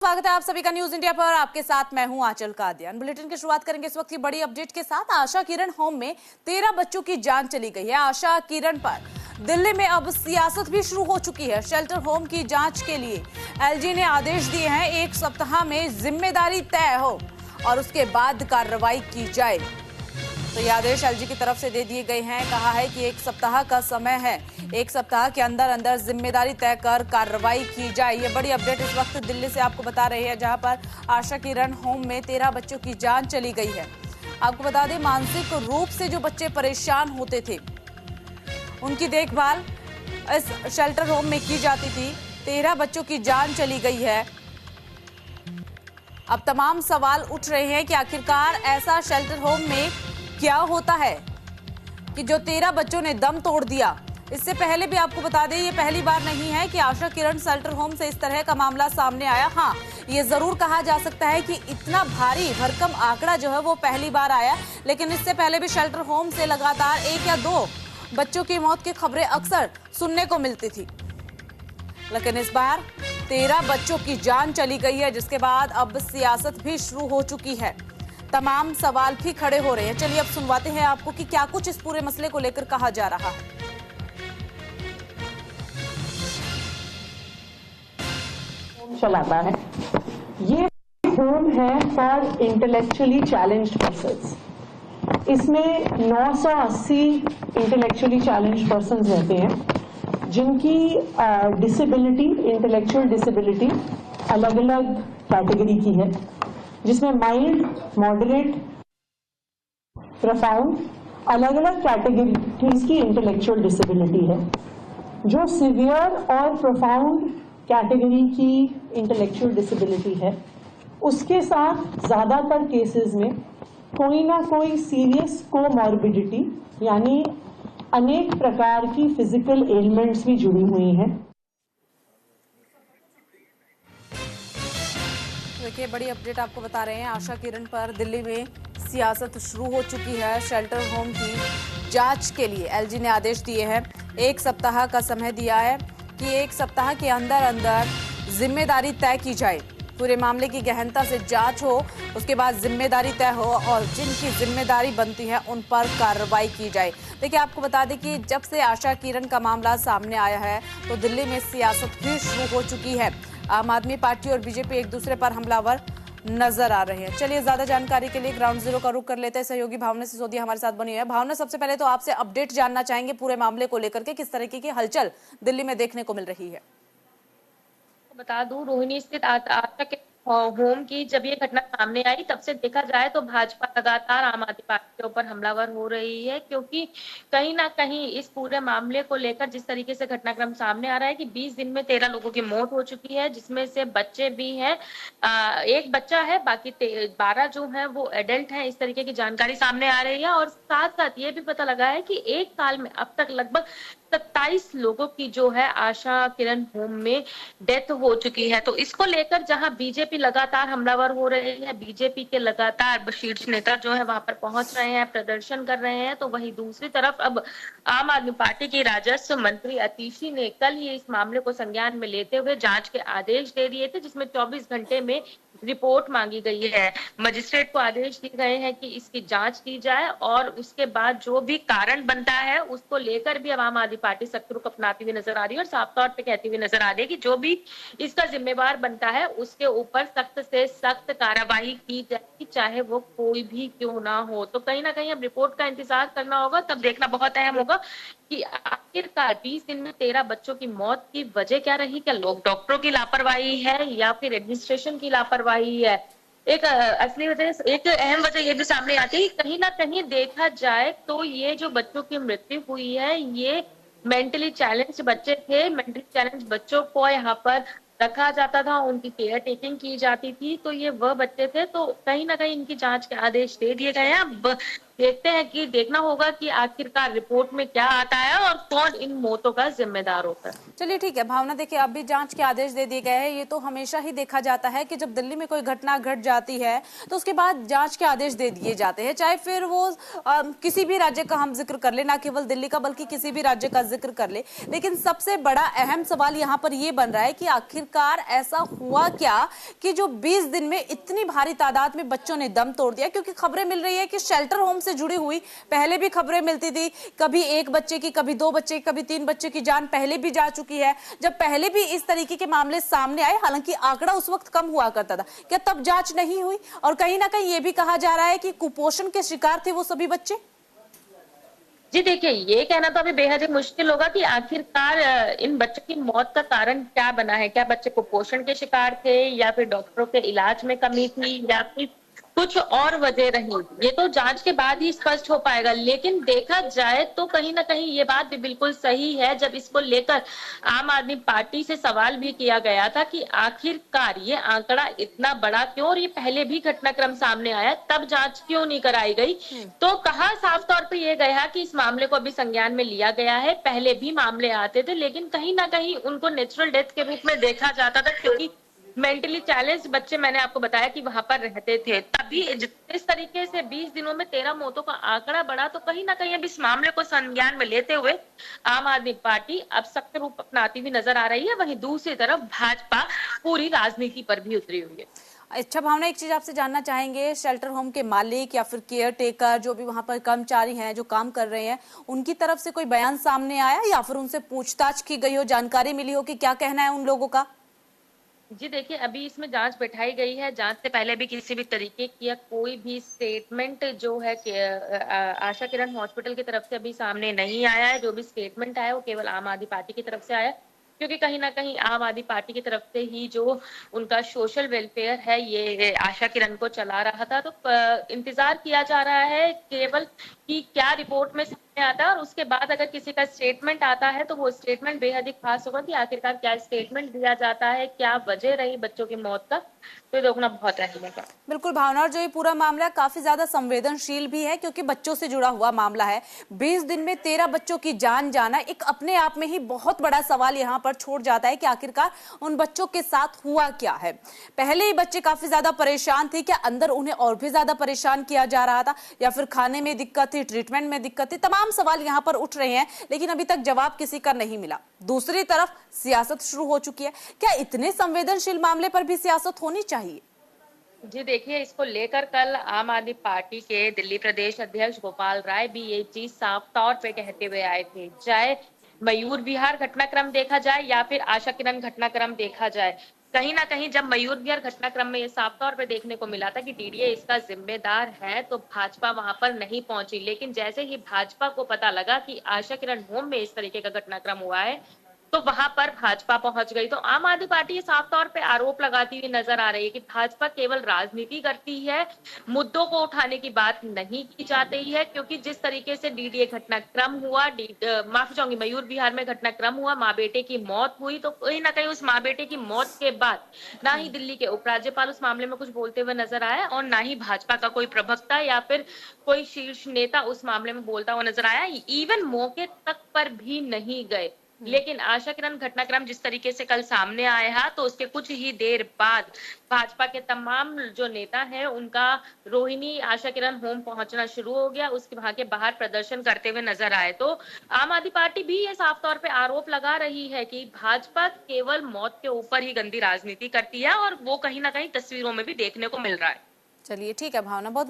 स्वागत है आप सभी का न्यूज इंडिया पर। आपके साथ मैं हूं आंचल कादियान। बुलेटिन की शुरुआत करेंगे इस वक्त की बड़ी अपडेट के साथ। आशा किरण होम में 13 बच्चों की जान चली गई है। आशा किरण पर दिल्ली में अब सियासत भी शुरू हो चुकी है। शेल्टर होम की जांच के लिए एलजी ने आदेश दिए हैं। 1 सप्ताह में जिम्मेदारी तय हो और उसके बाद कार्रवाई की जाए। तो ये आदेश एलजी की तरफ से दे दिए गए हैं। कहा है कि 1 सप्ताह का समय है, 1 सप्ताह के अंदर अंदर जिम्मेदारी तय कर कार्रवाई की जाए। ये बड़ी अपडेट इस वक्त दिल्ली से आपको बता रहे हैं, जहां पर आशा किरण होम में 13 बच्चों की जान चली गई है। आपको बता दें, मानसिक रूप से जो बच्चे परेशान होते थे उनकी देखभाल इस शेल्टर होम में की जाती थी। 13 बच्चों की जान चली गई है। अब तमाम सवाल उठ रहे हैं कि आखिरकार ऐसा शेल्टर होम में क्या होता है कि जो 13 बच्चों ने दम तोड़ दिया। इससे पहले भी आपको बता दें, ये पहली बार नहीं है कि आशा किरण शेल्टर होम से इस तरह का मामला सामने आया। हाँ, ये जरूर कहा जा सकता है कि इतना भारी भरकम आंकड़ा जो है वो पहली बार आया, लेकिन इससे पहले भी शेल्टर होम से लगातार 1 या 2 बच्चों की मौत की खबरें अक्सर सुनने को मिलती थी। लेकिन इस बार 13 बच्चों की जान चली गई है, जिसके बाद अब सियासत भी शुरू हो चुकी है। तमाम सवाल भी खड़े हो रहे हैं। चलिए अब सुनवाते हैं आपको कि क्या कुछ इस पूरे मसले को लेकर कहा जा रहा है। चलाता है, ये होम है फॉर इंटेलेक्चुअली चैलेंज्ड पर्सन्स। इसमें 980 इंटेलेक्चुअली चैलेंज्ड पर्सन्स रहते हैं, जिनकी डिसेबिलिटी, इंटेलेक्चुअल डिसेबिलिटी अलग अलग कैटेगरी की है, जिसमें माइल्ड, मॉडरेट, प्रोफाउंड अलग अलग कैटेगरीज की इंटेलेक्चुअल डिसेबिलिटी है। जो सिवियर और प्रोफाउंड कैटेगरी की इंटेलेक्चुअल डिसेबिलिटी है, उसके साथ ज्यादातर केसेस में कोई ना कोई सीरियस कोमॉर्बिडिटी यानी अनेक प्रकार की फिजिकल एलिमेंट्स भी जुड़ी हुई हैं। देखिए, बड़ी अपडेट आपको बता रहे हैं। आशा किरण पर दिल्ली में सियासत शुरू हो चुकी है। शेल्टर होम की जांच के लिए एलजी ने आदेश दिए हैं। 1 सप्ताह का समय दिया है कि 1 सप्ताह के अंदर अंदर जिम्मेदारी तय की जाए। पूरे मामले की गहनता से जांच हो, उसके बाद जिम्मेदारी तय हो और जिनकी जिम्मेदारी बनती है उन पर कार्रवाई की जाए। देखिए, आपको बता दें कि जब से आशा किरण का मामला सामने आया है तो दिल्ली में सियासत भी शुरू हो चुकी है। आम आदमी पार्टी और बीजेपी एक दूसरे पर हमलावर नजर आ रहे हैं। चलिए, ज्यादा जानकारी के लिए ग्राउंड जीरो का रुख कर लेते हैं। सहयोगी भावना सिसोदिया हमारे साथ बनी है। भावना, सबसे पहले तो आपसे अपडेट जानना चाहेंगे पूरे मामले को लेकर के, किस तरीके की हलचल दिल्ली में देखने को मिल रही है। बता दूं, रोहिणी स्थित आशा के होम की जब ये घटना सामने आई, तब से देखा जाए तो भाजपा लगातार आम आदमी पार्टी के ऊपर हमलावर हो रही है, क्योंकि कहीं ना कहीं इस पूरे मामले को लेकर जिस तरीके से घटनाक्रम सामने आ रहा है कि 20 दिन में 13 लोगों की मौत हो चुकी है, जिसमें से बच्चे भी हैं। एक बच्चा है, बाकी 12 जो है वो एडल्ट हैं। इस तरीके की जानकारी सामने आ रही है और साथ साथ ये भी पता लगा है कि एक साल में अब तक लगभग 27 लोगों की जो है आशा किरण होम में डेथ हो चुकी है। तो इसको लेकर जहां बीजेपी लगातार हमलावर हो रहे हैं, बीजेपी के लगातार शीर्ष नेता जो है वहां पर पहुंच रहे हैं, प्रदर्शन कर रहे हैं, तो वहीं दूसरी तरफ अब आम आदमी पार्टी की राजस्व मंत्री अतीशी ने कल ही इस मामले को संज्ञान में लेते हुए जांच के आदेश दे दिए थे, जिसमें 24 घंटे में रिपोर्ट मांगी गई है। मजिस्ट्रेट को आदेश दिए गए हैं कि इसकी जांच की जाए और उसके बाद जो भी कारण बनता है उसको लेकर भी अब आम आदमी पार्टी सख्त रुख अपनाती हुई नजर आ रही है और साफ तौर पे कहती हुई नजर आ रही है कि जो भी इसका जिम्मेवार बनता है उसके ऊपर सख्त से सख्त कार्रवाई की जाएगी, चाहे वो कोई भी क्यों ना हो। तो कहीं ना कहीं अब रिपोर्ट का इंतजार करना होगा, तब देखना बहुत अहम होगा कि आखिरकार 20 दिन में 13 बच्चों की मौत की वजह क्या रही। क्या लोग डॉक्टरों की लापरवाही है या फिर एडमिनिस्ट्रेशन की लापरवाही है? एक असली वजह, एक अहम वजह ये भी सामने आती है कि कहीं ना कहीं देखा जाए तो ये जो बच्चों की मृत्यु हुई है, ये मेंटली चैलेंज बच्चे थे। मेंटली चैलेंज बच्चों को यहाँ पर रखा जाता था, उनकी केयर टेकिंग की जाती थी, तो ये वह बच्चे थे। तो कहीं ना कहीं इनकी जांच के आदेश दे दिए गए हैं। अब देखते हैं कि देखना होगा कि आखिरकार रिपोर्ट में क्या आता है और कौन इन मौतों का जिम्मेदार होता है। चलिए ठीक है भावना, देखिए अभी जांच के आदेश दे दिए गए हैं। ये तो हमेशा ही देखा जाता है कि जब दिल्ली में कोई घटना घट जाती है तो उसके बाद जांच के आदेश दे दिए जाते हैं, चाहे फिर वो किसी भी राज्य का हम जिक्र कर ले, ना केवल दिल्ली का बल्कि किसी भी राज्य का जिक्र कर ले। लेकिन सबसे बड़ा अहम सवाल यहाँ पर ये बन रहा है कि आखिरकार ऐसा हुआ क्या कि जो 20 दिन में इतनी भारी तादाद में बच्चों ने दम तोड़ दिया। क्योंकि खबरें मिल रही है कि शेल्टर होम से जुड़ी हुई पहले भी खबरें मिलती थी, कभी एक बच्चे की, कभी 2 बच्चे की, कभी 3 बच्चे की जान पहले भी जा चुकी है। जब पहले भी इस तरीके के मामले सामने आए, हालांकि आंकड़ा उस वक्त कम हुआ करता था, क्या तब जांच नहीं हुई? और कहीं ना कहीं ये भी कहा जा रहा है कि कुपोषण के शिकार थे वो सभी बच्चे। जी देखिए, ये कहना तो अभी बेहद ही मुश्किल होगा कि आखिरकार इन बच्चों की मौत का कारण क्या बना है। क्या बच्चे कुपोषण के शिकार थे या फिर डॉक्टरों के इलाज में कमी थी या फिर कुछ और वजह रही, ये तो जांच के बाद ही स्पष्ट हो पाएगा। लेकिन देखा जाए तो कहीं ना कहीं ये बात भी बिल्कुल सही है, जब इसको लेकर आम आदमी पार्टी से सवाल भी किया गया था कि आखिरकार ये आंकड़ा इतना बड़ा क्यों, और ये पहले भी घटनाक्रम सामने आया, तब जांच क्यों नहीं कराई गई। तो कहा साफ तौर पे ये गया कि इस मामले को अभी संज्ञान में लिया गया है। पहले भी मामले आते थे लेकिन कहीं ना कहीं उनको नेचुरल डेथ के रूप में देखा जाता था, क्योंकि मेंटली चैलेंज बच्चे, मैंने आपको बताया कि वहां पर रहते थे। तभी इस तरीके से 20 दिनों में 13 मौतों का आंकड़ा बढ़ा, तो कहीं ना कहीं अब इस मामले को संज्ञान में लेते हुए आम आदमी पार्टी अब सख्त रूप अपनाती हुई नजर आ रही है। वहीं दूसरी तरफ भाजपा पूरी राजनीति पर भी उतरी हुई है। अच्छा भावना, एक चीज आपसे जानना चाहेंगे, शेल्टर होम के मालिक या फिर केयर टेकर जो भी वहां पर कर्मचारी हैं जो काम कर रहे हैं, उनकी तरफ से कोई बयान सामने आया या फिर उनसे पूछताछ की गई हो, जानकारी मिली हो कि क्या कहना है उन लोगों का? जी देखिए, अभी इसमें जांच बैठाई गई है। जांच से पहले भी किसी भी तरीके की कोई भी स्टेटमेंट जो है कि आशा किरण हॉस्पिटल की तरफ से अभी सामने नहीं आया है। जो भी स्टेटमेंट आया है वो केवल आम आदमी पार्टी की तरफ से आया, क्योंकि कहीं ना कहीं आम आदमी पार्टी की तरफ से ही जो उनका सोशल वेलफेयर है ये आशा किरण को चला रहा था। तो इंतजार किया जा रहा है केवल कि क्या रिपोर्ट में सामने आता है, और उसके बाद अगर किसी का स्टेटमेंट आता है तो वो स्टेटमेंट बेहद ही खास होगा कि आखिरकार क्या स्टेटमेंट दिया जाता है, क्या वजह रही बच्चों की मौत का, तो ये देखना बहुत अहम है। बिल्कुल भावना, और जो ये पूरा मामला काफी ज्यादा संवेदनशील भी है क्योंकि बच्चों से जुड़ा हुआ मामला है। 20 दिन में 13 बच्चों की जान जाना एक अपने आप में ही बहुत बड़ा सवाल यहाँ पर छोड़ जाता है कि आखिरकार उन बच्चों के साथ हुआ क्या है। पहले ही बच्चे काफी ज्यादा परेशान थे, क्या अंदर उन्हें और भी ज्यादा परेशान किया जा रहा था, या फिर खाने में दिक्कत थी, ट्रीटमेंट में दिक्कत थी? तमाम सवाल यहाँ पर उठ रहे हैं लेकिन अभी तक जवाब किसी का नहीं मिला। दूसरी तरफ सियासत शुरू हो चुकी है। क्या इतने संवेदनशील मामले पर भी सियासत होनी चाहिए? जी देखिए, इसको लेकर कल आम आदमी पार्टी के दिल्ली प्रदेश अध्यक्ष गोपाल राय भी ये चीज साफ तौर पे कहते हुए आए थे। चाहे मयूर विहार घटनाक्रम देखा जाए या फिर आशा किरण घटनाक्रम देखा जाए, कहीं ना कहीं जब मयूर विहार घटनाक्रम में ये साफ तौर पे देखने को मिला था कि डीडीए इसका जिम्मेदार है, तो भाजपा वहां पर नहीं पहुंची। लेकिन जैसे ही भाजपा को पता लगा कि आशा किरण होम में इस तरीके का घटनाक्रम हुआ है, तो वहां पर भाजपा पहुंच गई। तो आम आदमी पार्टी साफ तौर पे आरोप लगाती हुई नजर आ रही है कि भाजपा केवल राजनीति करती है, मुद्दों को उठाने की बात नहीं की जाती है। क्योंकि जिस तरीके से डीडीए घटनाक्रम हुआ, माफी चाहूंगी, मयूर विहार में घटनाक्रम हुआ, माँ बेटे की मौत हुई, तो कहीं ना कहीं उस माँ बेटे की मौत के बाद ना ही दिल्ली के उपराज्यपाल उस मामले में कुछ बोलते हुए नजर आया, और ना ही भाजपा का कोई प्रवक्ता या फिर कोई शीर्ष नेता उस मामले में बोलता हुआ नजर आया। इवन मौके तक पर भी नहीं गए। लेकिन आशा किरण घटनाक्रम जिस तरीके से कल सामने आया, तो उसके कुछ ही देर बाद भाजपा के तमाम जो नेता हैं उनका रोहिणी आशा किरण होम पहुंचना शुरू हो गया, उसके वहां के बाहर प्रदर्शन करते हुए नजर आए। तो आम आदमी पार्टी भी ये साफ तौर पे आरोप लगा रही है कि भाजपा केवल मौत के ऊपर ही गंदी राजनीति करती है, और वो कहीं ना कहीं तस्वीरों में भी देखने को मिल रहा है। चलिए ठीक है भावना, बहुत